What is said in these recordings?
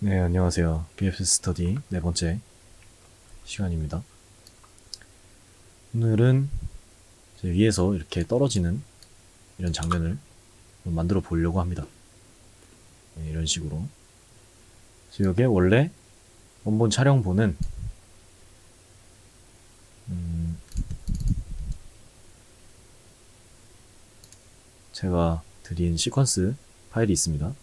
네, 안녕하세요. BF 스터디 네 번째 시간입니다. 오늘은 이제 위에서 이렇게 떨어지는 이런 장면을 만들어 보려고 합니다. 네, 이런 식으로. 그래서 이게 원래 원본 촬영본은 제가 드린 시퀀스 파일이 있습니다.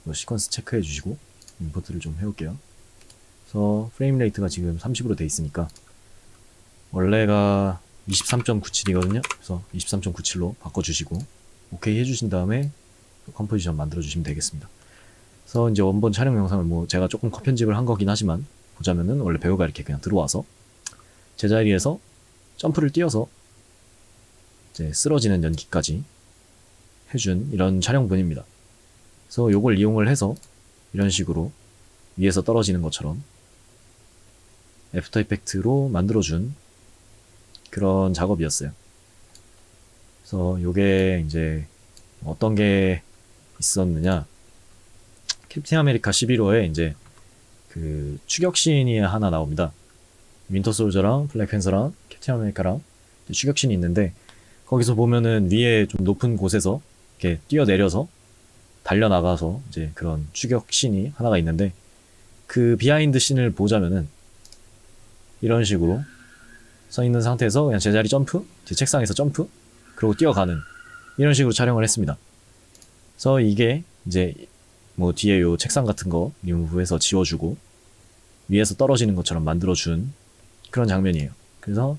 시퀀스 체크해 주시고 임포트를 좀 해올게요. 그래서 프레임 레이트가 지금 30으로 돼 있으니까 원래가 23.97이거든요. 그래서 23.97로 바꿔주시고 오케이 해주신 다음에 컴포지션 만들어주시면 되겠습니다. 그래서 이제 원본 촬영 영상을 뭐 제가 조금 컷 편집을 한 거긴 하지만 보자면은 원래 배우가 이렇게 그냥 들어와서 제자리에서 점프를 뛰어서 이제 쓰러지는 연기까지 해준 이런 촬영본입니다. 그래서 요걸 이용을 해서 이런 식으로 위에서 떨어지는 것처럼 애프터 이펙트로 만들어준 그런 작업이었어요. 그래서 요게 이제 어떤 게 있었느냐, 캡틴 아메리카 11호에 이제 그 추격신이 하나 나옵니다. 윈터 솔저랑 블랙 팬서랑 캡틴 아메리카랑 추격신이 있는데, 거기서 보면은 위에 좀 높은 곳에서 이렇게 뛰어내려서 달려나가서 이제 그런 추격신이 하나가 있는데, 그 비하인드 씬을 보자면은 이런 식으로 서 있는 상태에서 그냥 제자리 점프, 제 책상에서 점프, 그리고 뛰어가는 이런 식으로 촬영을 했습니다. 그래서 이게 이제 뭐 뒤에 요 책상 같은 거 리무브해서 지워주고 위에서 떨어지는 것처럼 만들어준 그런 장면이에요. 그래서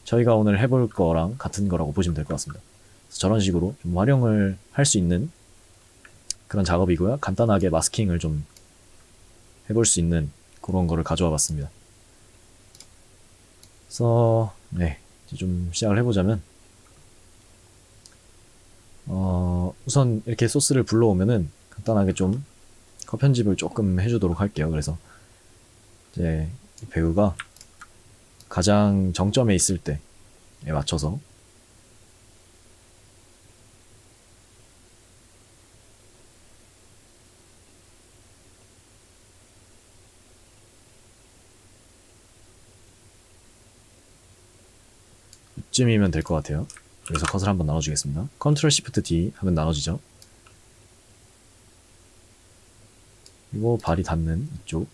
저희가 오늘 해볼 거랑 같은 거라고 보시면 될 것 같습니다. 그래서 저런 식으로 좀 활용을 할 수 있는 그런 작업이고요. 간단하게 마스킹을 좀 해볼 수 있는 그런 거를 가져와 봤습니다. 그래서 네, 이제 좀 시작을 해보자면 우선 이렇게 소스를 불러오면은 간단하게 좀 컷 편집을 조금 해주도록 할게요. 그래서 이제 이 배우가 가장 정점에 있을 때에 맞춰서 이쯤이면 될 것 같아요. 여기서 컷을 한번 나눠주겠습니다. 컨트롤 시프트 D 하면 나눠지죠. 그리고 발이 닿는 이쪽,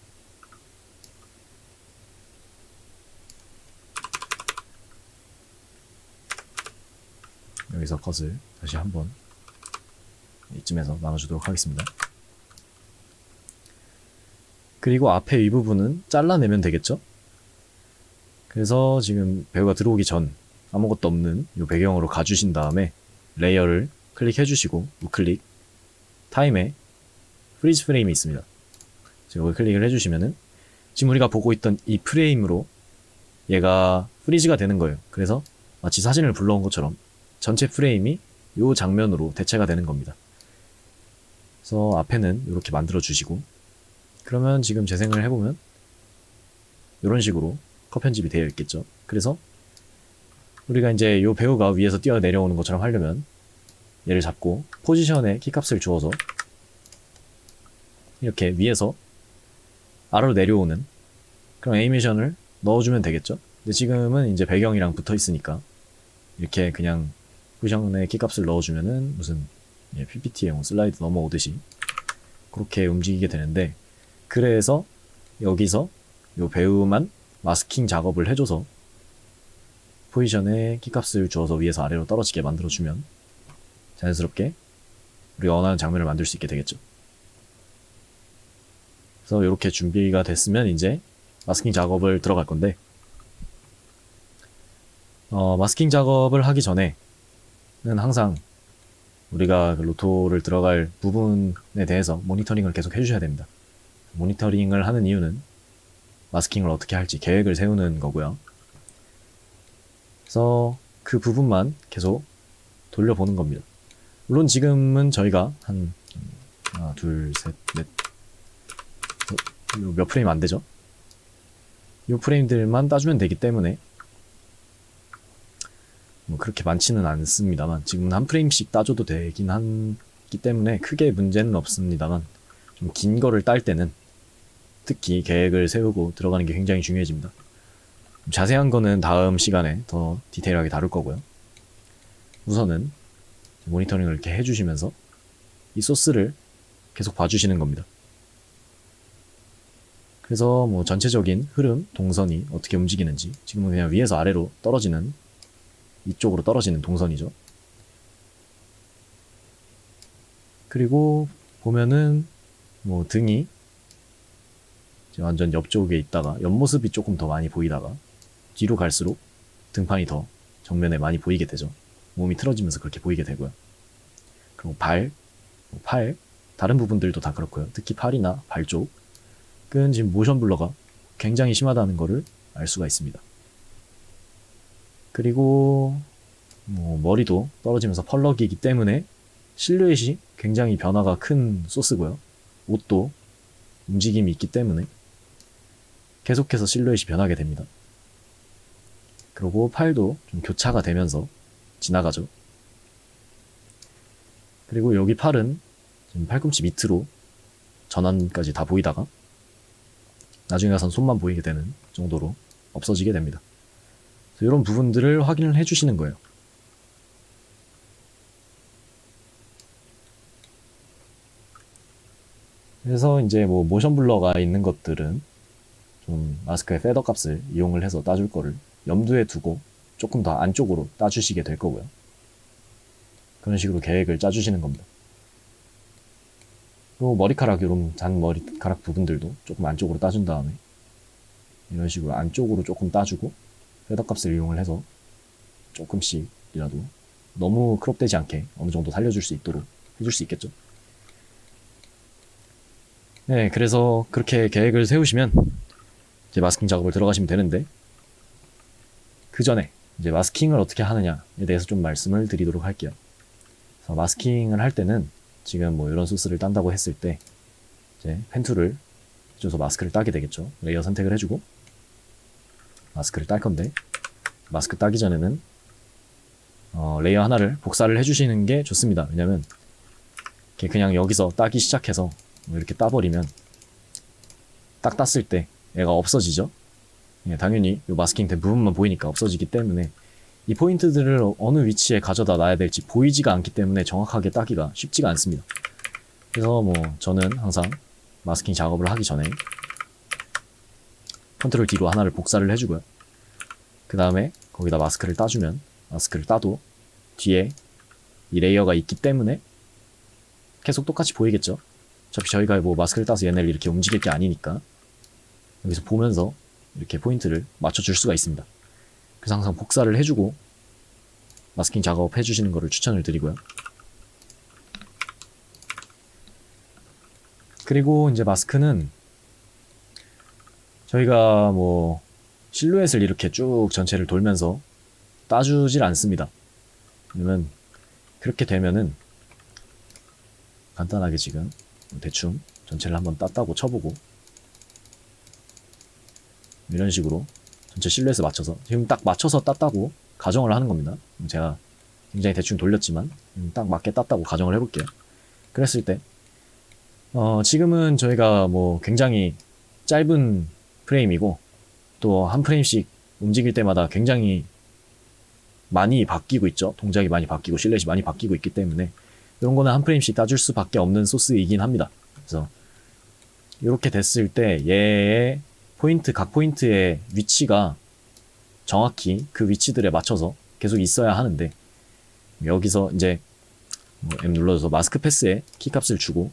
여기서 컷을 다시 한번 이쯤에서 나눠주도록 하겠습니다. 그리고 앞에 이 부분은 잘라내면 되겠죠? 그래서 지금 배우가 들어오기 전 아무것도 없는 이 배경으로 가주신 다음에 레이어를 클릭해주시고 우클릭 타임에 프리즈 프레임이 있습니다. 여기 클릭을 해주시면은 지금 우리가 보고 있던 이 프레임으로 얘가 프리즈가 되는 거예요. 그래서 마치 사진을 불러온 것처럼 전체 프레임이 이 장면으로 대체가 되는 겁니다. 그래서 앞에는 이렇게 만들어 주시고, 그러면 지금 재생을 해보면 이런 식으로 컷 편집이 되어 있겠죠. 그래서 우리가 이제 이 배우가 위에서 뛰어 내려오는 것처럼 하려면 얘를 잡고 포지션에 키값을 주어서 이렇게 위에서 아래로 내려오는 그런 애니메이션을 넣어주면 되겠죠. 근데 지금은 이제 배경이랑 붙어 있으니까 이렇게 그냥 포지션에 키값을 넣어주면은 무슨 PPT에 뭐 슬라이드 넘어오듯이 그렇게 움직이게 되는데, 그래서 여기서 이 배우만 마스킹 작업을 해줘서 포지션에 키값을 주어서 위에서 아래로 떨어지게 만들어주면 자연스럽게 우리가 원하는 장면을 만들 수 있게 되겠죠. 그래서 이렇게 준비가 됐으면 이제 마스킹 작업을 들어갈 건데, 마스킹 작업을 하기 전에는 항상 우리가 그 로토를 들어갈 부분에 대해서 모니터링을 계속 해주셔야 됩니다. 모니터링을 하는 이유는 마스킹을 어떻게 할지 계획을 세우는 거고요. 그래서 그 부분만 계속 돌려보는 겁니다. 물론 지금은 저희가 한 하나, 둘, 셋, 넷, 몇 프레임 안 되죠? 이 프레임들만 따주면 되기 때문에 뭐 그렇게 많지는 않습니다만, 지금은 한 프레임씩 따줘도 되긴 하기 때문에 크게 문제는 없습니다만, 좀 긴 거를 딸 때는 특히 계획을 세우고 들어가는 게 굉장히 중요해집니다. 자세한 거는 다음 시간에 더 디테일하게 다룰 거고요. 우선은 모니터링을 이렇게 해주시면서 이 소스를 계속 봐주시는 겁니다. 그래서 뭐 전체적인 흐름, 동선이 어떻게 움직이는지, 지금은 그냥 위에서 아래로 떨어지는, 이쪽으로 떨어지는 동선이죠. 그리고 보면은 뭐 등이 완전 옆쪽에 있다가 옆모습이 조금 더 많이 보이다가 뒤로 갈수록 등판이 더 정면에 많이 보이게 되죠. 몸이 틀어지면서 그렇게 보이게 되고요. 그리고 팔, 다른 부분들도 다 그렇고요. 특히 팔이나 발 쪽은 지금 모션 블러가 굉장히 심하다는 거를 알 수가 있습니다. 그리고 뭐 머리도 떨어지면서 펄럭이기 때문에 실루엣이 굉장히 변화가 큰 소스고요. 옷도 움직임이 있기 때문에 계속해서 실루엣이 변하게 됩니다. 그리고 팔도 좀 교차가 되면서 지나가죠. 그리고 여기 팔은 지금 팔꿈치 밑으로 전환까지 다 보이다가 나중에 가선 손만 보이게 되는 정도로 없어지게 됩니다. 이런 부분들을 확인을 해주시는 거예요. 그래서 이제 뭐 모션 블러가 있는 것들은 좀 마스크의 페더 값을 이용을 해서 따줄 거를 염두에 두고 조금 더 안쪽으로 따주시게 될 거고요. 그런 식으로 계획을 짜주시는 겁니다. 그리고 머리카락, 이런 잔 머리카락 부분들도 조금 안쪽으로 따준 다음에 이런 식으로 안쪽으로 조금 따주고 페더 값을 이용을 해서 조금씩이라도 너무 크롭되지 않게 어느 정도 살려줄 수 있도록 해줄 수 있겠죠. 네, 그래서 그렇게 계획을 세우시면 이제 마스킹 작업을 들어가시면 되는데, 그 전에 이제 마스킹을 어떻게 하느냐에 대해서 좀 말씀을 드리도록 할게요. 그래서 마스킹을 할 때는 지금 뭐 이런 소스를 딴다고 했을 때 이제 펜 툴을 해줘서 마스크를 따게 되겠죠. 레이어 선택을 해주고 마스크를 딸 건데, 마스크 따기 전에는 레이어 하나를 복사를 해주시는 게 좋습니다. 왜냐면 그냥 여기서 따기 시작해서 이렇게 따버리면 딱 땄을 때 얘가 없어지죠. 예, 당연히 이 마스킹 된 부분만 보이니까 없어지기 때문에 이 포인트들을 어느 위치에 가져다 놔야 될지 보이지가 않기 때문에 정확하게 따기가 쉽지가 않습니다. 그래서 뭐 저는 항상 마스킹 작업을 하기 전에 컨트롤 D로 하나를 복사를 해주고요. 그 다음에 거기다 마스크를 따주면, 마스크를 따도 뒤에 이 레이어가 있기 때문에 계속 똑같이 보이겠죠. 어차피 저희가 뭐 마스크를 따서 얘네를 이렇게 움직일 게 아니니까 여기서 보면서 이렇게 포인트를 맞춰줄 수가 있습니다. 그래서 항상 복사를 해주고 마스킹 작업 해주시는 거를 추천을 드리고요. 그리고 이제 마스크는 저희가 뭐 실루엣을 이렇게 쭉 전체를 돌면서 따주질 않습니다. 왜냐면 그렇게 되면은 간단하게 지금 대충 전체를 한번 땄다고 쳐보고 이런 식으로 전체 실루엣에 맞춰서, 지금 딱 맞춰서 땄다고 가정을 하는 겁니다. 제가 굉장히 대충 돌렸지만 딱 맞게 땄다고 가정을 해볼게요. 그랬을 때 지금은 저희가 뭐 굉장히 짧은 프레임이고 또 한 프레임씩 움직일 때마다 굉장히 많이 바뀌고 있죠. 동작이 많이 바뀌고 실루엣이 많이 바뀌고 있기 때문에 이런 거는 한 프레임씩 따줄 수밖에 없는 소스이긴 합니다. 그래서 이렇게 됐을 때 얘의 포인트, 각 포인트의 위치가 정확히 그 위치들에 맞춰서 계속 있어야 하는데, 여기서 이제 뭐 M 눌러줘서 마스크 패스에 키값을 주고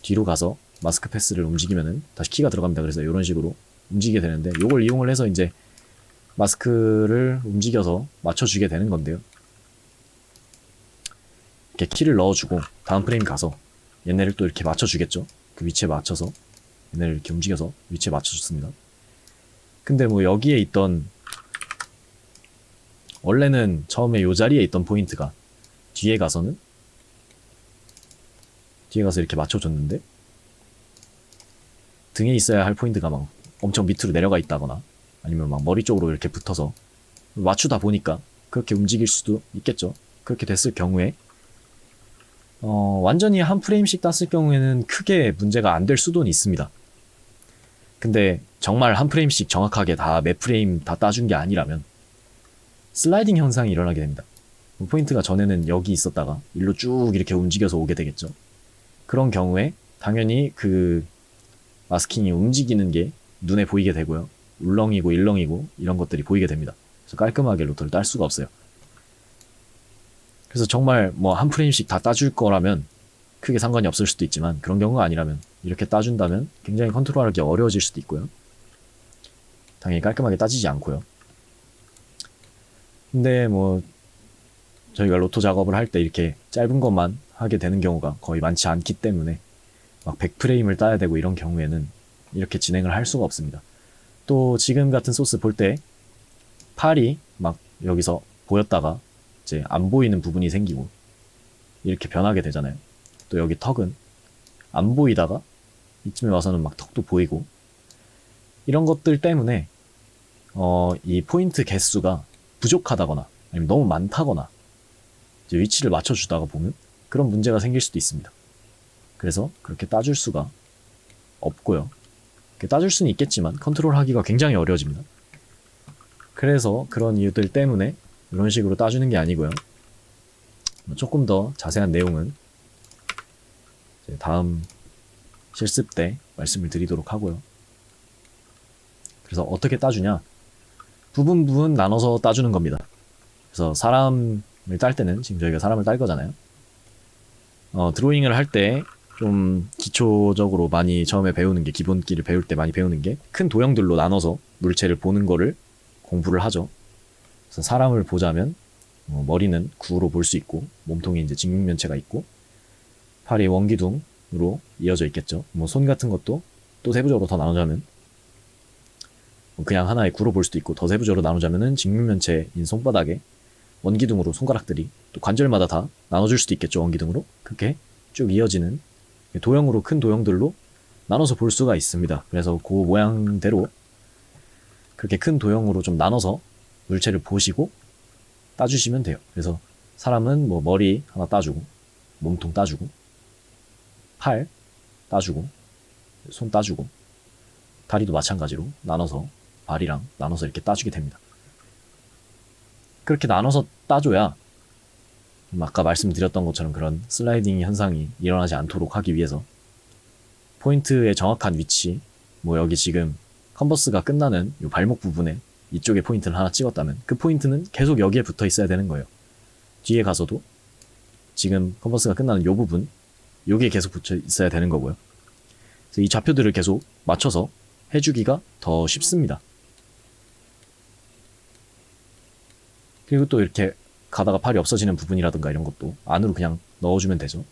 뒤로 가서 마스크 패스를 움직이면은 다시 키가 들어갑니다. 그래서 이런 식으로 움직이게 되는데, 이걸 이용을 해서 이제 마스크를 움직여서 맞춰주게 되는 건데요. 이렇게 키를 넣어주고 다음 프레임 가서 얘네를 또 이렇게 맞춰주겠죠. 그 위치에 맞춰서 얘네를 이렇게 움직여서 위치에 맞춰줬습니다. 근데 뭐 여기에 있던, 원래는 처음에 요 자리에 있던 포인트가 뒤에 가서 이렇게 맞춰줬는데, 등에 있어야 할 포인트가 막 엄청 밑으로 내려가 있다거나 아니면 막 머리 쪽으로 이렇게 붙어서 맞추다 보니까 그렇게 움직일 수도 있겠죠. 그렇게 됐을 경우에 완전히 한 프레임씩 땄을 경우에는 크게 문제가 안 될 수도 있습니다. 근데 정말 한 프레임씩 정확하게 다 매 프레임 다 따준 게 아니라면 슬라이딩 현상이 일어나게 됩니다. 포인트가 전에는 여기 있었다가 일로 쭉 이렇게 움직여서 오게 되겠죠. 그런 경우에 당연히 그 마스킹이 움직이는 게 눈에 보이게 되고요. 울렁이고 일렁이고 이런 것들이 보이게 됩니다. 그래서 깔끔하게 로터를 딸 수가 없어요. 그래서 정말 뭐 한 프레임씩 다 따줄 거라면 크게 상관이 없을 수도 있지만 그런 경우가 아니라면 이렇게 따준다면 굉장히 컨트롤하기 어려워질 수도 있고요. 당연히 깔끔하게 따지지 않고요. 근데 뭐 저희가 로또 작업을 할 때 이렇게 짧은 것만 하게 되는 경우가 거의 많지 않기 때문에 막 100프레임을 따야 되고 이런 경우에는 이렇게 진행을 할 수가 없습니다. 또 지금 같은 소스 볼 때 팔이 막 여기서 보였다가 이제 안 보이는 부분이 생기고 이렇게 변하게 되잖아요. 또 여기 턱은 안 보이다가 이쯤에 와서는 막 턱도 보이고 이런 것들 때문에 이 포인트 개수가 부족하다거나 아니면 너무 많다거나 이제 위치를 맞춰주다가 보면 그런 문제가 생길 수도 있습니다. 그래서 그렇게 따줄 수가 없고요. 따줄 수는 있겠지만 컨트롤하기가 굉장히 어려워집니다. 그래서 그런 이유들 때문에 이런 식으로 따주는 게 아니고요. 조금 더 자세한 내용은 다음 실습 때 말씀을 드리도록 하고요. 그래서 어떻게 따주냐? 부분 나눠서 따주는 겁니다. 그래서 사람을 딸 때는 지금 저희가 사람을 딸 거잖아요. 드로잉을 할 때 좀 기초적으로 많이 처음에 배우는 게 기본기를 배울 때 많이 배우는 게 큰 도형들로 나눠서 물체를 보는 거를 공부를 하죠. 그래서 사람을 보자면 머리는 구로 볼 수 있고 몸통이 이제 직육면체가 있고 팔이 원기둥으로 이어져 있겠죠. 뭐 손 같은 것도 또 세부적으로 더 나누자면 그냥 하나의 구로 볼 수도 있고 더 세부적으로 나누자면은 직육면체인 손바닥에 원기둥으로 손가락들이 또 관절마다 다 나눠줄 수도 있겠죠. 원기둥으로 그렇게 쭉 이어지는 도형으로 큰 도형들로 나눠서 볼 수가 있습니다. 그래서 그 모양대로 그렇게 큰 도형으로 좀 나눠서 물체를 보시고 따주시면 돼요. 그래서 사람은 뭐 머리 하나 따주고 몸통 따주고 팔 따주고 손 따주고 다리도 마찬가지로 나눠서 발이랑 나눠서 이렇게 따주게 됩니다. 그렇게 나눠서 따줘야 아까 말씀드렸던 것처럼 그런 슬라이딩 현상이 일어나지 않도록 하기 위해서 포인트의 정확한 위치, 뭐 여기 지금 컨버스가 끝나는 이 발목 부분에 이쪽에 포인트를 하나 찍었다면 그 포인트는 계속 여기에 붙어 있어야 되는 거예요. 뒤에 가서도 지금 컨버스가 끝나는 이 부분, 여기에 계속 붙어 있어야 되는 거고요. 그래서 이 좌표들을 계속 맞춰서 해주기가 더 쉽습니다. 그리고 또 이렇게 가다가 팔이 없어지는 부분이라든가 이런 것도 안으로 그냥 넣어주면 되죠.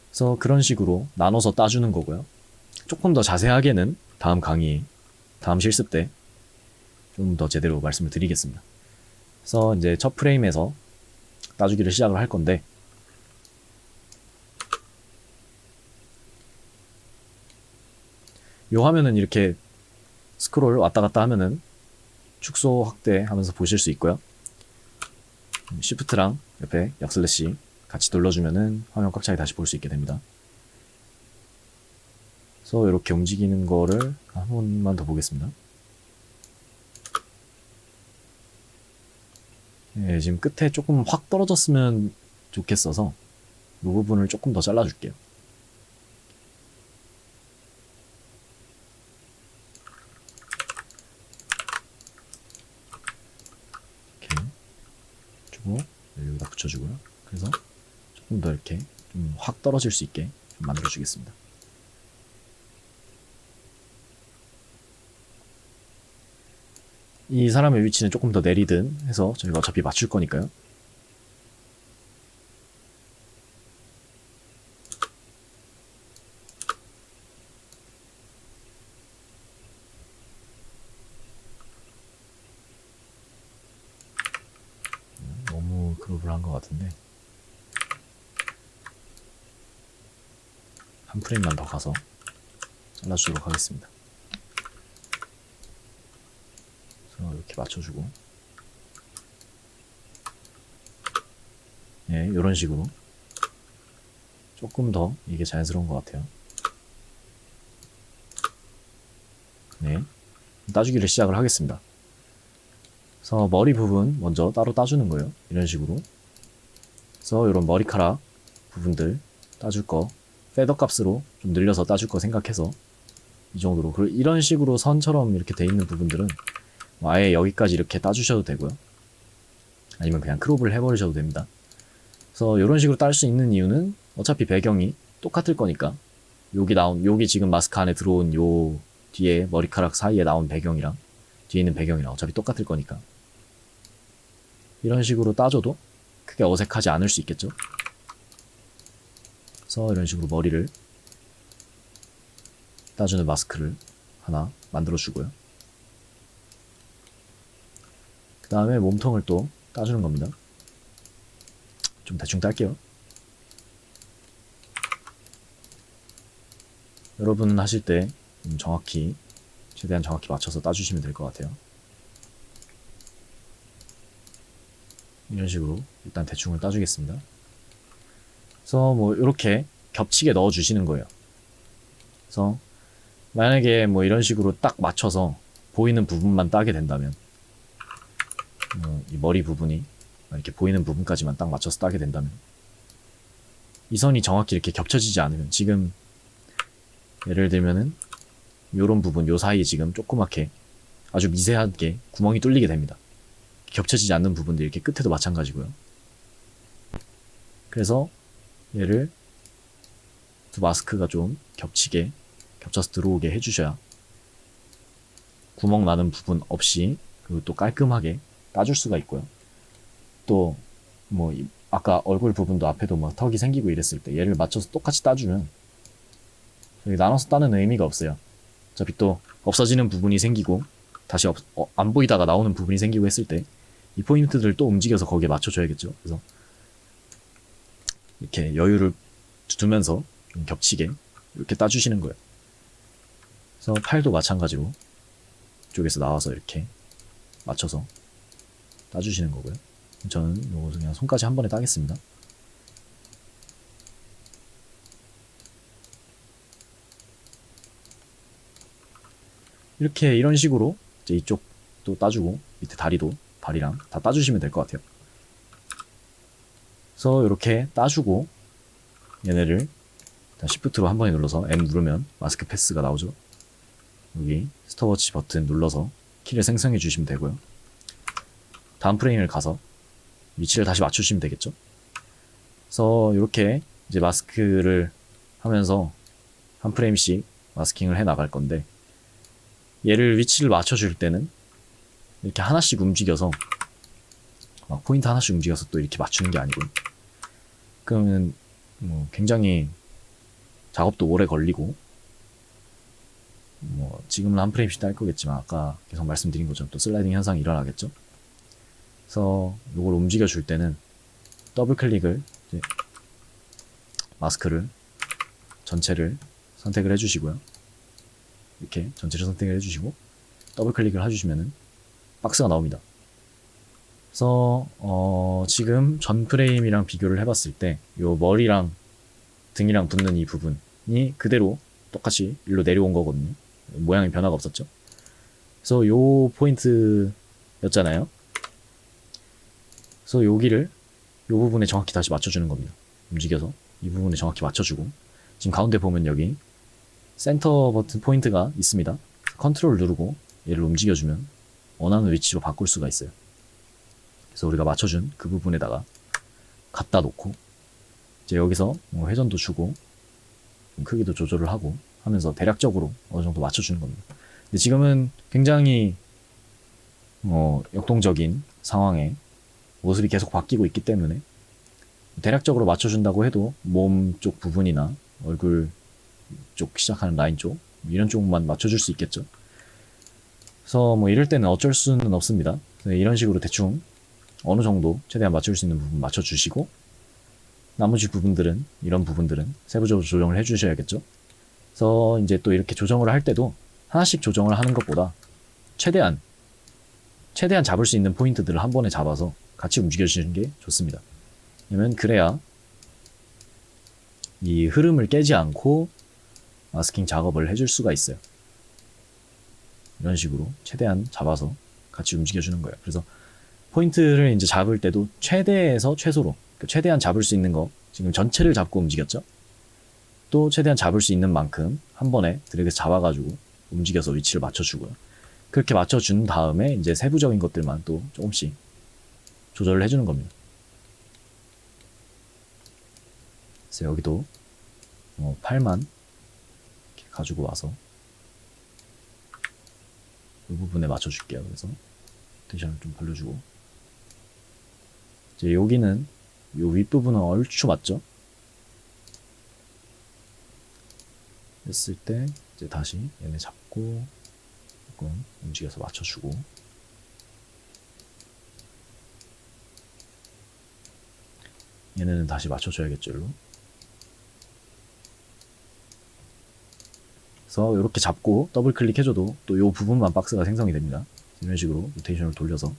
그래서 그런 식으로 나눠서 따주는 거고요. 조금 더 자세하게는 다음 강의, 다음 실습 때 좀 더 제대로 말씀을 드리겠습니다. 그래서 이제 첫 프레임에서 따주기를 시작을 할 건데 이 화면은 이렇게 스크롤 왔다 갔다 하면은 축소 확대하면서 보실 수 있고요. Shift랑 옆에 약슬래시 같이 눌러주면은 화면 꽉 차게 다시 볼 수 있게 됩니다. 그래서 이렇게 움직이는 거를 한 번만 더 보겠습니다. 네, 지금 끝에 조금 확 떨어졌으면 좋겠어서 이 부분을 조금 더 잘라줄게요. 여기다 붙여주고요. 그래서 조금 더 이렇게 좀 확 떨어질 수 있게 좀 만들어주겠습니다. 이 사람의 위치는 조금 더 내리든 해서 저희가 어차피 맞출 거니까요. 너무 그룹을 한 것 같은데 한 프레임만 더 가서 잘라주도록 하겠습니다. 그래서 이렇게 맞춰주고 예, 이런 식으로 조금 더 이게 자연스러운 것 같아요. 네, 따주기를 시작을 하겠습니다. 그래서 머리 부분 먼저 따로 따주는 거예요. 이런 식으로. 그래서 이런 머리카락 부분들 따줄 거 페더 값으로 좀 늘려서 따줄 거 생각해서 이 정도로. 그리고 이런 식으로 선처럼 이렇게 돼 있는 부분들은 뭐 아예 여기까지 이렇게 따주셔도 되고요. 아니면 그냥 크롭을 해버리셔도 됩니다. 그래서 이런 식으로 딸 수 있는 이유는 어차피 배경이 똑같을 거니까 여기 지금 마스크 안에 들어온 요 뒤에 머리카락 사이에 나온 배경이랑 뒤에 있는 배경이랑 어차피 똑같을 거니까 이런 식으로 따줘도 크게 어색하지 않을 수 있겠죠. 그래서 이런 식으로 머리를 따주는 마스크를 하나 만들어 주고요. 그 다음에 몸통을 또 따주는 겁니다. 좀 대충 딸게요. 여러분 하실 때 정확히 최대한 정확히 맞춰서 따주시면 될 것 같아요. 이런 식으로 일단 대충을 따주겠습니다. 그래서 뭐 이렇게 겹치게 넣어 주시는 거예요. 그래서 만약에 뭐 이런 식으로 딱 맞춰서 보이는 부분만 따게 된다면 이 머리 부분이 이렇게 보이는 부분까지만 딱 맞춰서 따게 된다면 이 선이 정확히 이렇게 겹쳐지지 않으면 지금 예를 들면은 요런 부분 요 사이에 지금 조그맣게 아주 미세하게 구멍이 뚫리게 됩니다. 겹쳐지지 않는 부분들 이렇게 끝에도 마찬가지고요. 그래서 얘를 두 마스크가 좀 겹쳐서 들어오게 해주셔야 구멍 나는 부분 없이 그리고 또 깔끔하게 따줄 수가 있고요. 또 뭐 아까 얼굴 부분도 앞에도 뭐 턱이 생기고 이랬을 때 얘를 맞춰서 똑같이 따주면 여기 나눠서 따는 의미가 없어요. 어차피 또 없어지는 부분이 생기고 다시 안 보이다가 나오는 부분이 생기고 했을 때 이 포인트들을 또 움직여서 거기에 맞춰줘야겠죠. 그래서 이렇게 여유를 두면서 좀 겹치게 이렇게 따주시는 거예요. 그래서 팔도 마찬가지로 이쪽에서 나와서 이렇게 맞춰서 따주시는 거고요. 저는 이거 그냥 손까지 한 번에 따겠습니다. 이렇게 이런 식으로 이제 이쪽도 따주고 밑에 다리도 발이랑 다 따주시면 될 것 같아요. 그래서 이렇게 따주고 얘네를 일단 Shift로 한 번에 눌러서 M 누르면 마스크 패스가 나오죠. 여기 스톱워치 버튼 눌러서 키를 생성해 주시면 되고요. 다음 프레임을 가서 위치를 다시 맞추시면 되겠죠. 그래서 이렇게 이제 마스크를 하면서 한 프레임씩 마스킹을 해 나갈 건데 얘를 위치를 맞춰줄 때는 이렇게 하나씩 움직여서 막 포인트 하나씩 움직여서 또 이렇게 맞추는 게 아니고 그러면 뭐 굉장히 작업도 오래 걸리고 뭐 지금은 한 프레임씩 딸 거겠지만 아까 계속 말씀드린 것처럼 또 슬라이딩 현상이 일어나겠죠. 그래서 이걸 움직여 줄 때는 더블 클릭을 이제 마스크를 전체를 선택을 해주시고요. 이렇게 전체를 선택을 해주시고 더블 클릭을 해주시면은 박스가 나옵니다. 그래서 지금 전 프레임이랑 비교를 해봤을 때 요 머리랑 등이랑 붙는 이 부분이 그대로 똑같이 일로 내려온 거거든요. 모양이 변화가 없었죠. 그래서 요 포인트였잖아요. 그래서 여기를 요 부분에 정확히 다시 맞춰주는 겁니다. 움직여서 이 부분에 정확히 맞춰주고 지금 가운데 보면 여기 센터 버튼 포인트가 있습니다. 컨트롤 누르고 얘를 움직여주면 원하는 위치로 바꿀 수가 있어요. 그래서 우리가 맞춰준 그 부분에다가 갖다 놓고 이제 여기서 뭐 회전도 주고 크기도 조절을 하고 하면서 대략적으로 어느 정도 맞춰주는 겁니다. 근데 지금은 굉장히 역동적인 상황에 모습이 계속 바뀌고 있기 때문에 대략적으로 맞춰준다고 해도 몸 쪽 부분이나 얼굴 쪽 시작하는 라인 쪽 이런 쪽만 맞춰줄 수 있겠죠. 그래서 뭐 이럴 때는 어쩔 수는 없습니다. 이런 식으로 대충 어느 정도 최대한 맞출 수 있는 부분 맞춰주시고 나머지 부분들은 이런 부분들은 세부적으로 조정을 해주셔야겠죠. 그래서 이제 또 이렇게 조정을 할 때도 하나씩 조정을 하는 것보다 최대한 잡을 수 있는 포인트들을 한 번에 잡아서 같이 움직여주시는 게 좋습니다. 그러면 그래야 이 흐름을 깨지 않고 마스킹 작업을 해줄 수가 있어요. 이런 식으로 최대한 잡아서 같이 움직여주는 거예요. 그래서 포인트를 이제 잡을 때도 최대에서 최소로, 그러니까 최대한 잡을 수 있는 거, 지금 전체를 잡고 움직였죠? 또 최대한 잡을 수 있는 만큼 한 번에 드래그해서 잡아가지고 움직여서 위치를 맞춰주고요. 그렇게 맞춰준 다음에 이제 세부적인 것들만 또 조금씩 조절을 해주는 겁니다. 그래서 여기도 팔만 이렇게 가지고 와서 이 부분에 맞춰줄게요. 그래서 텐션을 좀 벌려주고, 이제 여기는 요 윗부분은 얼추 맞죠? 했을 때 이제 다시 얘네 잡고 조금 움직여서 맞춰주고, 얘네는 다시 맞춰줘야겠죠. 일로. 그래서 이렇게 잡고 더블 클릭해줘도 또 이 부분만 박스가 생성이 됩니다. 이런 식으로 로테이션을 돌려서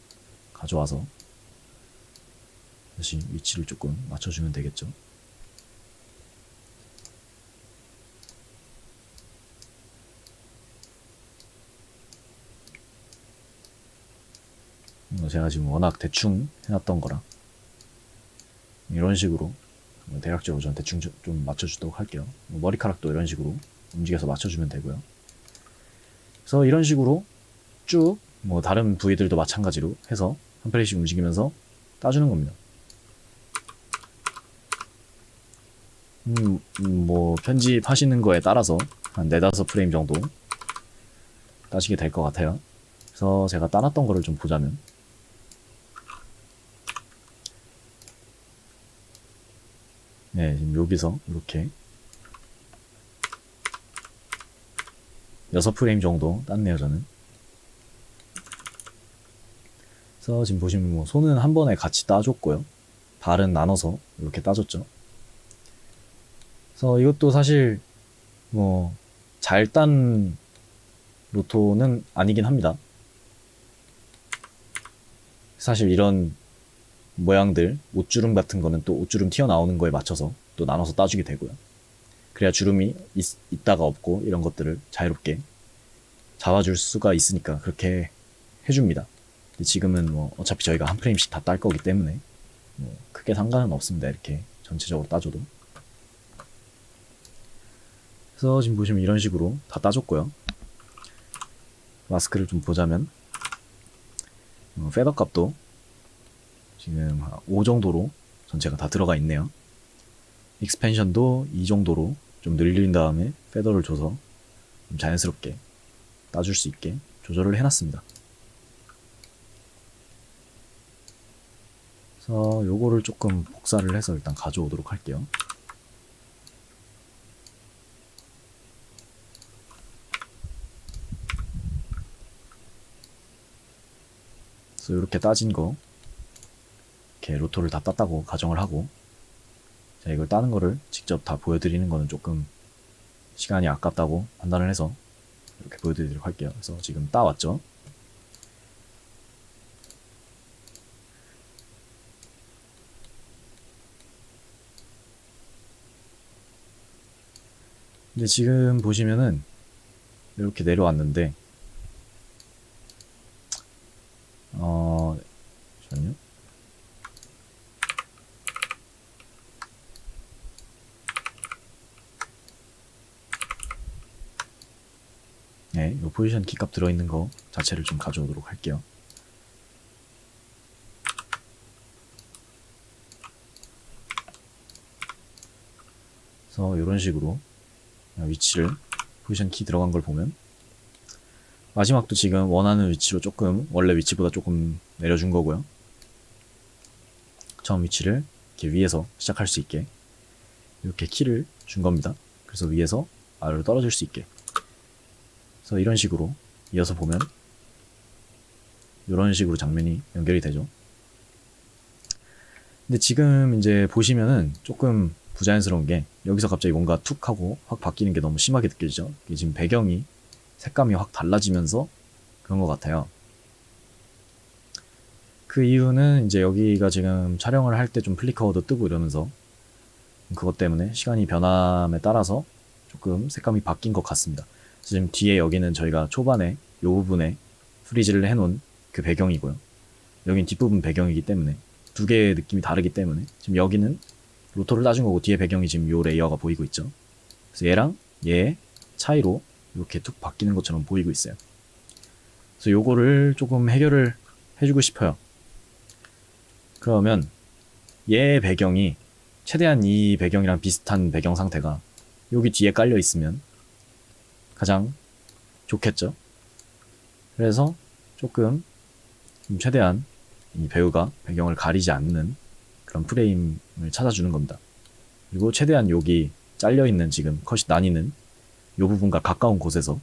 가져와서 다시 위치를 조금 맞춰주면 되겠죠. 제가 지금 워낙 대충 해놨던 거라 이런 식으로 대략적으로 전 대충 좀 맞춰주도록 할게요. 머리카락도 이런 식으로 움직여서 맞춰주면 되고요. 그래서 이런 식으로 쭉 다른 부위들도 마찬가지로 해서 한 프레임씩 움직이면서 따주는 겁니다. 편집하시는 거에 따라서 한 4-5프레임 정도 따시게 될 것 같아요. 그래서 제가 따놨던 거를 좀 보자면, 네, 지금 여기서 이렇게 6프레임 정도 땄네요, 저는. 그래서 지금 보시면 손은 한 번에 같이 따줬고요. 발은 나눠서 이렇게 따줬죠. 그래서 이것도 사실 잘 딴 로토는 아니긴 합니다. 사실 이런 모양들, 옷주름 같은 거는 또 옷주름 튀어나오는 거에 맞춰서 또 나눠서 따주게 되고요. 그래야 주름이 있다가 없고 이런 것들을 자유롭게 잡아줄 수가 있으니까 그렇게 해줍니다. 근데 지금은 어차피 저희가 한 프레임씩 다 딸 거기 때문에 크게 상관은 없습니다. 이렇게 전체적으로 따줘도. 그래서 지금 보시면 이런 식으로 다 따줬고요. 마스크를 좀 보자면 페더 값도 지금 5 정도로 전체가 다 들어가 있네요. 익스펜션도 이 정도로 좀 늘린 다음에 페더를 줘서 좀 자연스럽게 따줄 수 있게 조절을 해놨습니다. 그래서 요거를 조금 복사를 해서 일단 가져오도록 할게요. 그래서 이렇게 따진 거 이렇게 로토를 다 땄다고 가정을 하고, 자, 이걸 따는 거를 직접 다 보여드리는 거는 조금 시간이 아깝다고 판단을 해서 이렇게 보여드리도록 할게요. 그래서 지금 따왔죠. 근데 지금 보시면은 이렇게 내려왔는데 잠시만요. 네, 이 포지션 키값 들어있는 거 자체를 좀 가져오도록 할게요. 그래서 이런 식으로 위치를 포지션 키 들어간 걸 보면 마지막도 지금 원하는 위치로 조금 원래 위치보다 조금 내려준 거고요. 처음 위치를 이렇게 위에서 시작할 수 있게 이렇게 키를 준 겁니다. 그래서 위에서 아래로 떨어질 수 있게. 그래서 이런 식으로 이어서 보면 이런 식으로 장면이 연결이 되죠. 근데 지금 이제 보시면은 조금 부자연스러운 게 여기서 갑자기 뭔가 툭 하고 확 바뀌는 게 너무 심하게 느껴지죠. 이게 지금 배경이 색감이 확 달라지면서 그런 것 같아요. 그 이유는 이제 여기가 지금 촬영을 할 때 좀 플리커도 뜨고 이러면서 그것 때문에 시간이 변함에 따라서 조금 색감이 바뀐 것 같습니다. 지금 뒤에 여기는 저희가 초반에 이 부분에 프리즈를 해놓은 그 배경이고요. 여긴 뒷부분 배경이기 때문에 두 개의 느낌이 다르기 때문에 지금 여기는 로토를 따준 거고 뒤에 배경이 지금 요 레이어가 보이고 있죠. 그래서 얘랑 얘의 차이로 이렇게 툭 바뀌는 것처럼 보이고 있어요. 그래서 요거를 조금 해결을 해주고 싶어요. 그러면 얘 배경이 최대한 이 배경이랑 비슷한 배경 상태가 여기 뒤에 깔려 있으면 가장 좋겠죠. 그래서 조금 최대한 이 배우가 배경을 가리지 않는 그런 프레임을 찾아주는 겁니다. 그리고 최대한 여기 잘려있는 지금 컷이 나뉘는 이 부분과 가까운 곳에서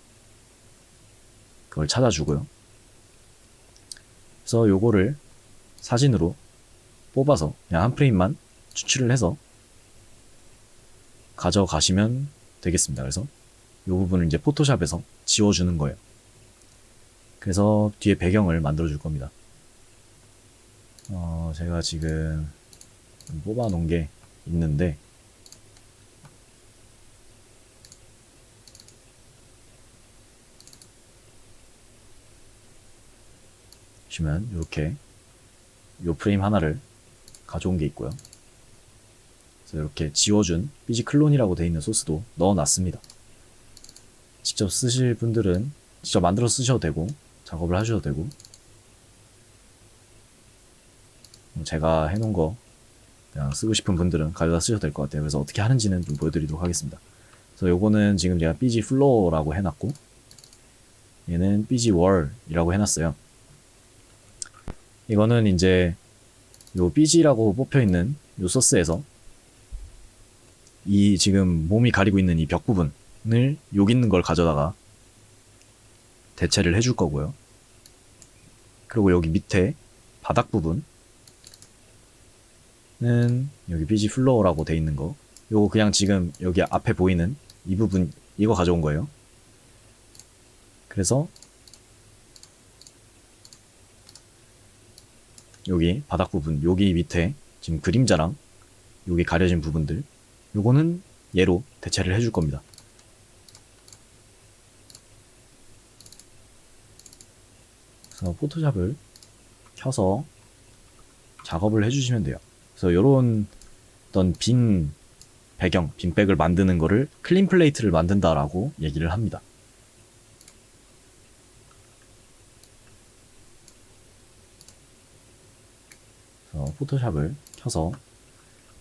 그걸 찾아주고요. 그래서 요거를 사진으로 뽑아서 그냥 한 프레임만 추출을 해서 가져가시면 되겠습니다. 그래서 이 부분을 이제 포토샵에서 지워주는 거예요. 그래서 뒤에 배경을 만들어 줄 겁니다. 제가 지금 뽑아 놓은 게 있는데 보시면 이렇게 요 프레임 하나를 가져온 게 있고요. 그래서 이렇게 지워준 삐지 클론이라고 되어 있는 소스도 넣어놨습니다. 직접 쓰실 분들은 직접 만들어 쓰셔도 되고 작업을 하셔도 되고 제가 해놓은 거 그냥 쓰고 싶은 분들은 가져다 쓰셔도 될 것 같아요. 그래서 어떻게 하는지는 좀 보여드리도록 하겠습니다. 그래서 요거는 지금 제가 삐지 플로어라고 해놨고 얘는 삐지 월이라고 해놨어요. 이거는 이제 요 삐지라고 뽑혀있는 요 소스에서 이 지금 몸이 가리고 있는 이 벽 부분을 여기 있는 걸 가져다가 대체를 해줄 거고요. 그리고 여기 밑에 바닥 부분은 여기 삐지 플로어라고 돼 있는 거 요거 그냥 지금 여기 앞에 보이는 이 부분 이거 가져온 거예요. 그래서 여기 바닥 부분 여기 밑에 지금 그림자랑 여기 가려진 부분들 요거는 얘로 대체를 해줄 겁니다. 그래서 포토샵을 켜서 작업을 해주시면 돼요. 그래서 요런 어떤 빈 배경, 빈백을 만드는 거를 클린 플레이트를 만든다라고 얘기를 합니다. 그래서 포토샵을 켜서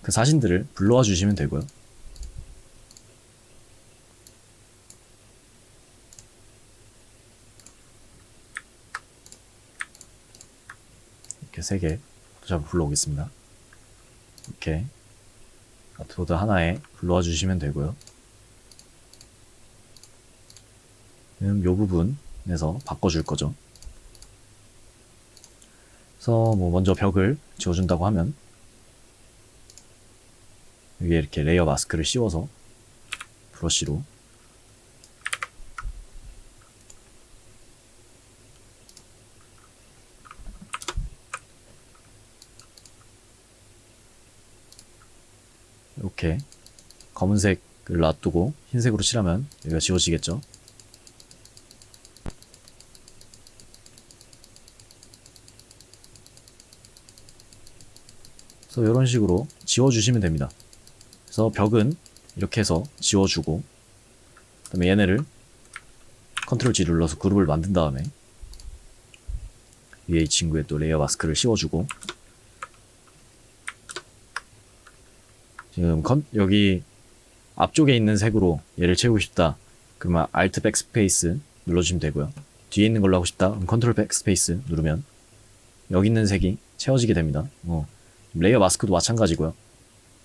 그 사진들을 불러와 주시면 되고요. 이렇게 3개 포토샵을 불러오겠습니다. 이렇게 아트보드 하나에 불러와 주시면 되고요. 이 부분에서 바꿔줄 거죠. 그래서 뭐 먼저 벽을 지워준다고 하면 여기에 이렇게 레이어 마스크를 씌워서 브러쉬로 이렇게 검은색을 놔두고 흰색으로 칠하면 여기가 지워지겠죠. 그래서 이런 식으로 지워주시면 됩니다. 그래서 벽은 이렇게 해서 지워주고 그 다음에 얘네를 컨트롤 G 눌러서 그룹을 만든 다음에 위에 이 친구에 또 레이어 마스크를 씌워주고 지금 여기 앞쪽에 있는 색으로 얘를 채우고 싶다 그러면 Alt 백스페이스 눌러주시면 되고요. 뒤에 있는 걸로 하고 싶다 그럼 컨트롤 백스페이스 누르면 여기 있는 색이 채워지게 됩니다. 레이어 마스크도 마찬가지고요.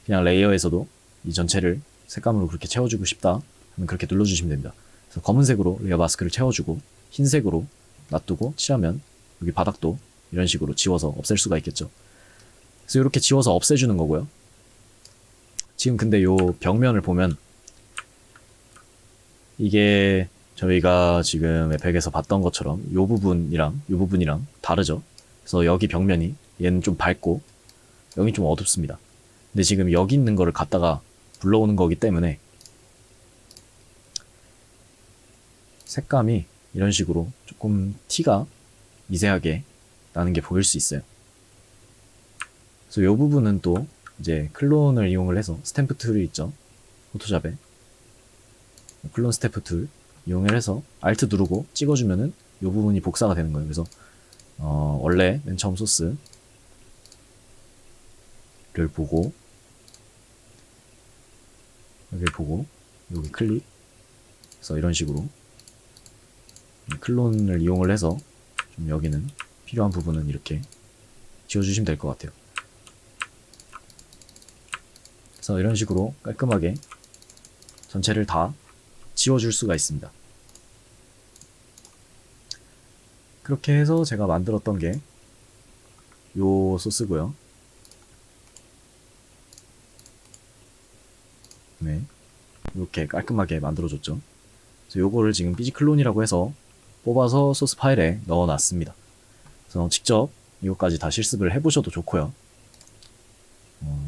그냥 레이어에서도 이 전체를 색감으로 그렇게 채워주고 싶다 하면 그렇게 눌러주시면 됩니다. 그래서 검은색으로 레이어 마스크를 채워주고 흰색으로 놔두고 칠하면 여기 바닥도 이런 식으로 지워서 없앨 수가 있겠죠. 그래서 이렇게 지워서 없애주는 거고요. 지금 근데 요 벽면을 보면 이게 저희가 지금 에펙에서 봤던 것처럼 요 부분이랑 다르죠. 그래서 여기 벽면이 얘는 좀 밝고 여기 좀 어둡습니다. 근데 지금 여기 있는 거를 갖다가 불러오는 거기 때문에 색감이 이런 식으로 조금 티가 미세하게 나는 게 보일 수 있어요. 그래서 이 부분은 또 이제 클론을 이용을 해서 스탬프 툴이 있죠. 포토샵에 클론 스탬프 툴 이용을 해서 Alt 누르고 찍어주면은 이 부분이 복사가 되는 거예요. 그래서 원래 맨 처음 소스를 보고 여기 보고 여기 클릭 그래서 이런 식으로 클론을 이용을 해서 좀 여기는 필요한 부분은 이렇게 지워주시면 될 것 같아요. 그래서 이런 식으로 깔끔하게 전체를 다 지워줄 수가 있습니다. 그렇게 해서 제가 만들었던 게 요 소스고요. 네, 이렇게 깔끔하게 만들어줬죠. 그래서 요거를 지금 BG 클론이라고 해서 뽑아서 소스 파일에 넣어놨습니다. 그래서 직접 이것까지 다 실습을 해보셔도 좋고요.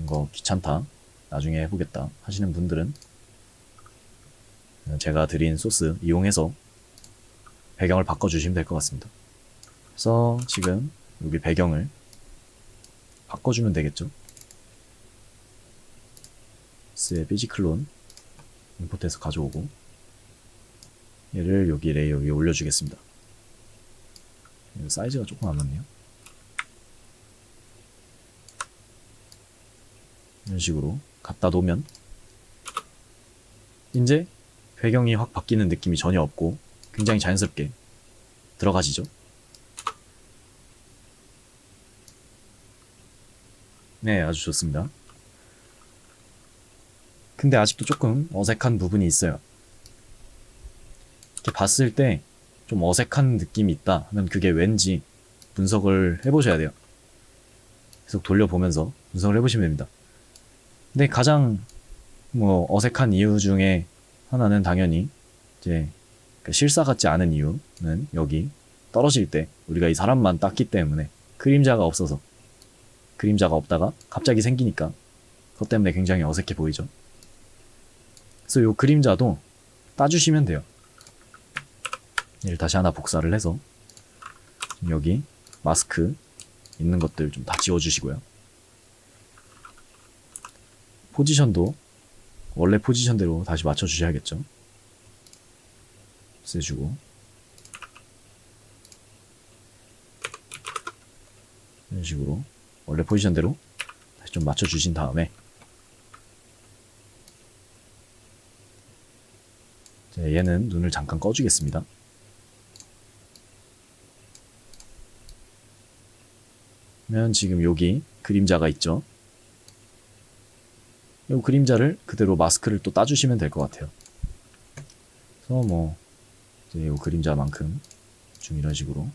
이거 귀찮다, 나중에 해보겠다 하시는 분들은 제가 드린 소스 이용해서 배경을 바꿔주시면 될 것 같습니다. 그래서 지금 여기 배경을 바꿔주면 되겠죠. S의 BG 클론 임포트해서 가져오고 얘를 여기 레이어 위에 올려주겠습니다. 사이즈가 조금 안 맞네요. 이런 식으로 갖다 놓으면 이제 배경이 확 바뀌는 느낌이 전혀 없고 굉장히 자연스럽게 들어가시죠. 네, 아주 좋습니다. 근데 아직도 조금 어색한 부분이 있어요. 이렇게 봤을 때 좀 어색한 느낌이 있다 하면 그게 왠지 분석을 해보셔야 돼요. 계속 돌려보면서 분석을 해보시면 됩니다. 근데 가장 어색한 이유 중에 하나는 당연히 이제 실사 같지 않은 이유는 여기 떨어질 때 우리가 이 사람만 땄기 때문에 그림자가 없어서, 그림자가 없다가 갑자기 생기니까 그것 때문에 굉장히 어색해 보이죠. 그래서 이 그림자도 따주시면 돼요. 얘를 다시 하나 복사를 해서 여기 마스크 있는 것들 좀 다 지워주시고요. 포지션도 원래 포지션대로 다시 맞춰주셔야겠죠. 세주고 이런 식으로 원래 포지션대로 다시 좀 맞춰주신 다음에 얘는 눈을 잠깐 꺼주겠습니다. 그러면 지금 여기 그림자가 있죠. 이 그림자를 그대로 마스크를 또 따주시면 될 것 같아요. 그래서 이제 이 그림자만큼 좀 이런 식으로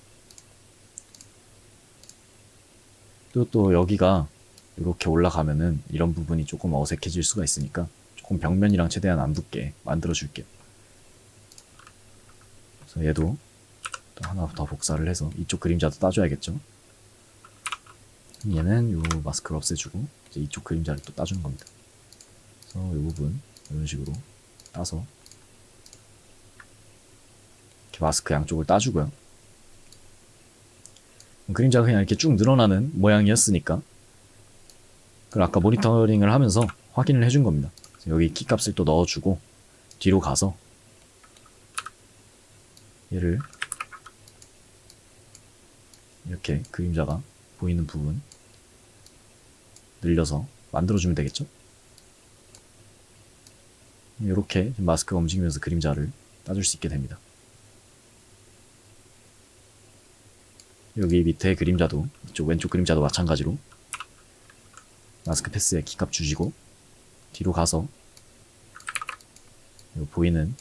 또 여기가 이렇게 올라가면은 이런 부분이 조금 어색해질 수가 있으니까 조금 벽면이랑 최대한 안 붙게 만들어 줄게요. 그래서 얘도 또 하나 더 복사를 해서 이쪽 그림자도 따줘야겠죠. 얘는 요 마스크를 없애주고 이제 이쪽 그림자를 또 따주는 겁니다. 그래서 이 부분 이런 식으로 따서 이렇게 마스크 양쪽을 따주고요. 그림자가 그냥 이렇게 쭉 늘어나는 모양이었으니까 그걸 아까 모니터링을 하면서 확인을 해준 겁니다. 여기 키값을 또 넣어주고 뒤로 가서 얘를 이렇게 그림자가 보이는 부분 늘려서 만들어주면 되겠죠? 이렇게 마스크가 움직이면서 그림자를 따줄 수 있게 됩니다. 여기 밑에 그림자도, 이쪽 왼쪽 그림자도 마찬가지로 마스크 패스에 키값 주시고 뒤로 가서 보이는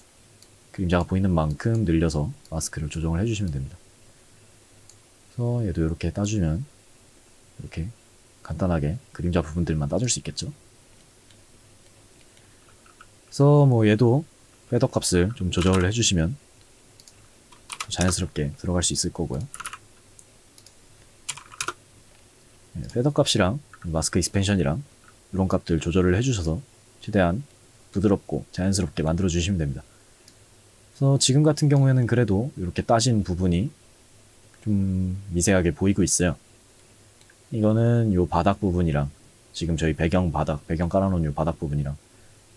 그림자가 보이는 만큼 늘려서 마스크를 조정을 해주시면 됩니다. 그래서 얘도 이렇게 따주면 이렇게 간단하게 그림자 부분들만 따줄 수 있겠죠. 그래서 얘도 패더 값을 좀 조절을 해주시면 자연스럽게 들어갈 수 있을 거고요. 페더 값이랑 마스크 익스펜션이랑 이런 값들 조절을 해주셔서 최대한 부드럽고 자연스럽게 만들어 주시면 됩니다. 그래서 지금 같은 경우에는 그래도 이렇게 따진 부분이 좀 미세하게 보이고 있어요. 이거는 요 바닥 부분이랑 지금 저희 배경 깔아놓은 요 바닥 부분이랑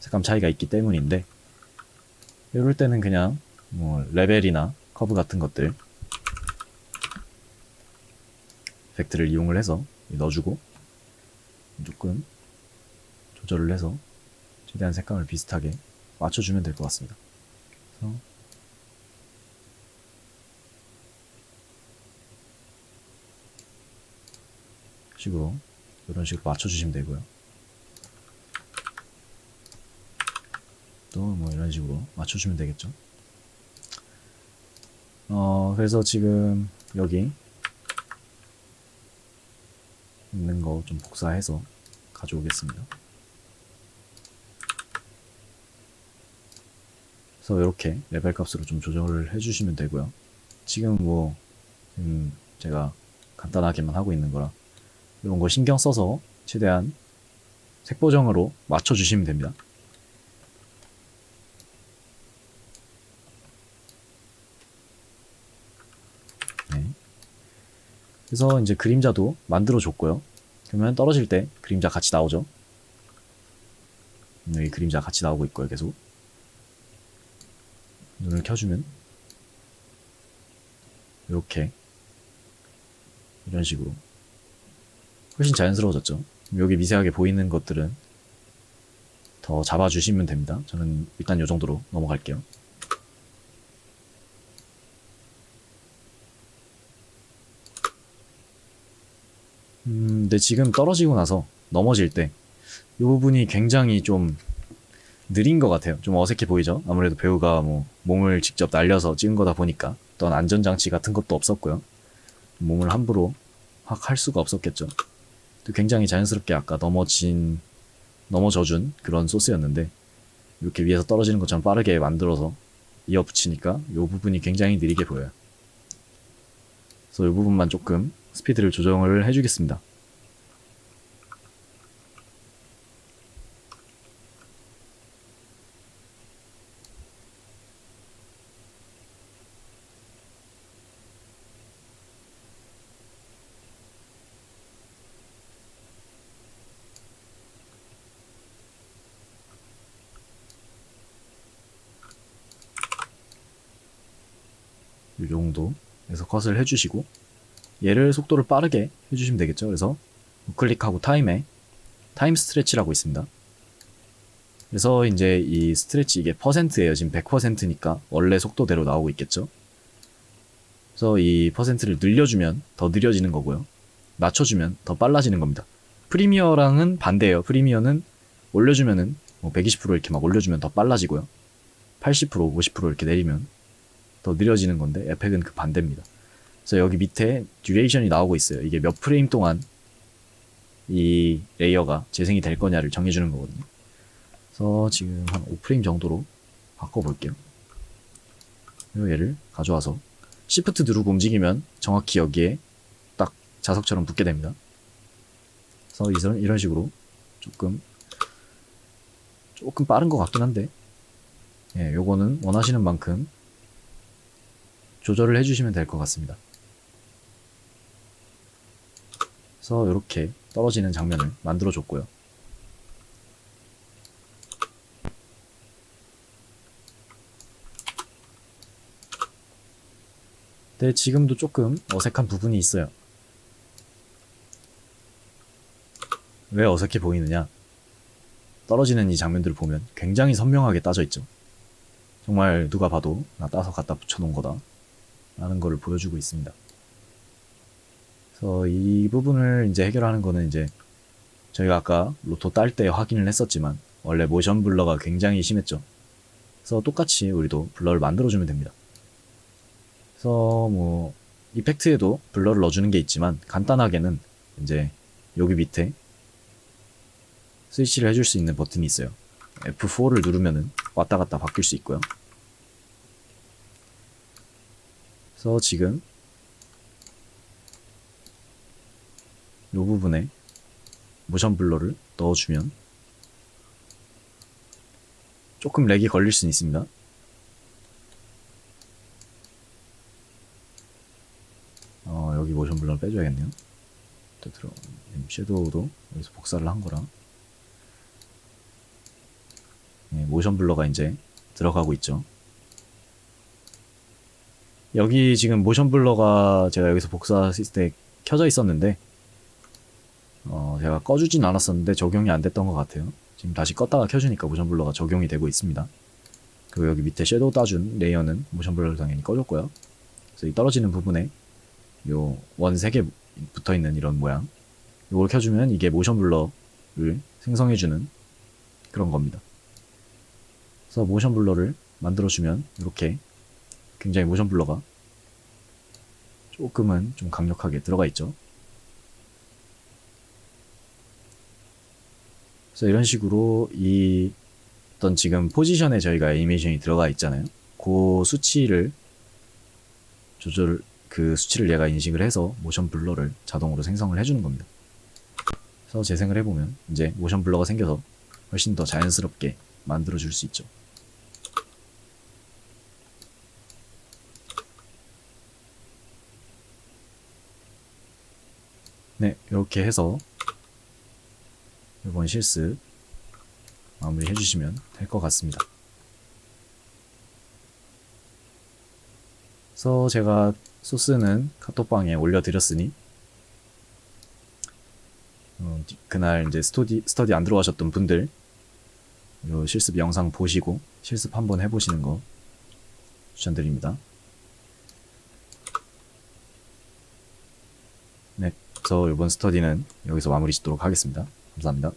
색감 차이가 있기 때문인데, 이럴 때는 그냥 뭐 레벨이나 커브 같은 것들 이펙트를 이용을 해서 넣어주고 조금 조절을 해서 최대한 색감을 비슷하게 맞춰주면 될 것 같습니다. 그래서 식으로 이런 식으로 맞춰주시면 되고요. 또 뭐 이런 식으로 맞춰주면 되겠죠. 그래서 지금 여기 있는 거 좀 복사해서 가져오겠습니다. 그래서 이렇게 레벨 값으로 좀 조절을 해주시면 되고요. 지금 뭐 제가 간단하게만 하고 있는 거라 이런 거 신경 써서 최대한 색 보정으로 맞춰주시면 됩니다. 네. 그래서 이제 그림자도 만들어 줬고요. 그러면 떨어질 때 그림자 같이 나오죠. 여기 그림자 같이 나오고 있고요. 계속 눈을 켜주면 이렇게 이런 식으로 훨씬 자연스러워졌죠. 여기 미세하게 보이는 것들은 더 잡아주시면 됩니다. 저는 일단 이 정도로 넘어갈게요. 근데 지금 떨어지고 나서 넘어질 때 이 부분이 굉장히 좀 느린 것 같아요. 좀 어색해 보이죠? 아무래도 배우가 뭐 몸을 직접 날려서 찍은 거다 보니까 어떤 안전장치 같은 것도 없었고요. 몸을 함부로 확 할 수가 없었겠죠. 또 굉장히 자연스럽게 아까 넘어져준 그런 소스였는데 이렇게 위에서 떨어지는 것처럼 빠르게 만들어서 이어 붙이니까 이 부분이 굉장히 느리게 보여요. 그래서 이 부분만 조금 스피드를 조정을 해주겠습니다. 이 정도에서 컷을 해주시고 얘를 속도를 빠르게 해주시면 되겠죠. 그래서 우클릭하고 타임 스트레치라고 있습니다. 그래서 이제 이 스트레치 이게 퍼센트예요. 지금 100%니까 원래 속도대로 나오고 있겠죠. 그래서 이 퍼센트를 늘려주면 더 느려지는 거고요. 낮춰주면 더 빨라지는 겁니다. 프리미어랑은 반대예요. 프리미어는 올려주면은 뭐 120% 이렇게 막 올려주면 더 빨라지고요. 80%, 50% 이렇게 내리면 더 느려지는 건데 에펙은 그 반대입니다. 그래서 여기 밑에 듀레이션이 나오고 있어요. 이게 몇 프레임 동안 이 레이어가 재생이 될 거냐를 정해주는 거거든요. 그래서 지금 한 5프레임 정도로 바꿔볼게요. 그리고 얘를 가져와서 Shift 누르고 움직이면 정확히 여기에 딱 자석처럼 붙게 됩니다. 그래서 이런 식으로 조금 빠른 것 같긴 한데, 예, 요거는 원하시는 만큼 조절을 해주시면 될 것 같습니다. 그래서 이렇게 떨어지는 장면을 만들어 줬고요. 근데 지금도 조금 어색한 부분이 있어요. 왜 어색해 보이느냐? 떨어지는 이 장면들을 보면 굉장히 선명하게 따져 있죠. 정말 누가 봐도 나 따서 갖다 붙여놓은 거다 라는 거를 보여주고 있습니다. 그래서 이 부분을 이제 해결하는 거는 이제 저희가 아까 로토 딸 때 확인을 했었지만 원래 모션 블러가 굉장히 심했죠. 그래서 똑같이 우리도 블러를 만들어주면 됩니다. 그래서 뭐 이펙트에도 블러를 넣어주는 게 있지만 간단하게는 이제 여기 밑에 스위치를 해줄 수 있는 버튼이 있어요. F4를 누르면은 왔다 갔다 바뀔 수 있고요. 그래서 지금 부분에 모션 블러를 넣어주면 조금 렉이 걸릴 수는 있습니다. 여기 모션 블러를 빼줘야겠네요. 또 섀도우도 여기서 복사를 한 거라. 네, 모션 블러가 이제 들어가고 있죠. 여기 지금 모션 블러가 제가 여기서 복사했을 때 켜져 있었는데 제가 꺼주진 않았었는데 적용이 안 됐던 것 같아요. 지금 다시 껐다가 켜주니까 모션 블러가 적용이 되고 있습니다. 그리고 여기 밑에 섀도우 따준 레이어는 모션 블러를 당연히 꺼줬고요. 그래서 이 떨어지는 부분에 요 원 3개 붙어있는 이런 모양, 이걸 켜주면 이게 모션 블러를 생성해주는 그런 겁니다. 그래서 모션 블러를 만들어주면 이렇게 굉장히 모션 블러가 조금은 좀 강력하게 들어가 있죠. 그래서 이런 식으로 이 어떤 지금 포지션에 저희가 애니메이션이 들어가 있잖아요. 그 수치를 그 수치를 얘가 인식을 해서 모션 블러를 자동으로 생성을 해주는 겁니다. 그래서 재생을 해보면 이제 모션 블러가 생겨서 훨씬 더 자연스럽게 만들어 줄 수 있죠. 네, 이렇게 해서 이번 실습 마무리 해주시면 될 것 같습니다. 그래서 제가 소스는 카톡방에 올려드렸으니 그날 이제 스터디 안 들어가셨던 분들 요 실습 영상 보시고 실습 한번 해보시는 거 추천드립니다. 네, 그래서 이번 스터디는 여기서 마무리 짓도록 하겠습니다. 감사합니다.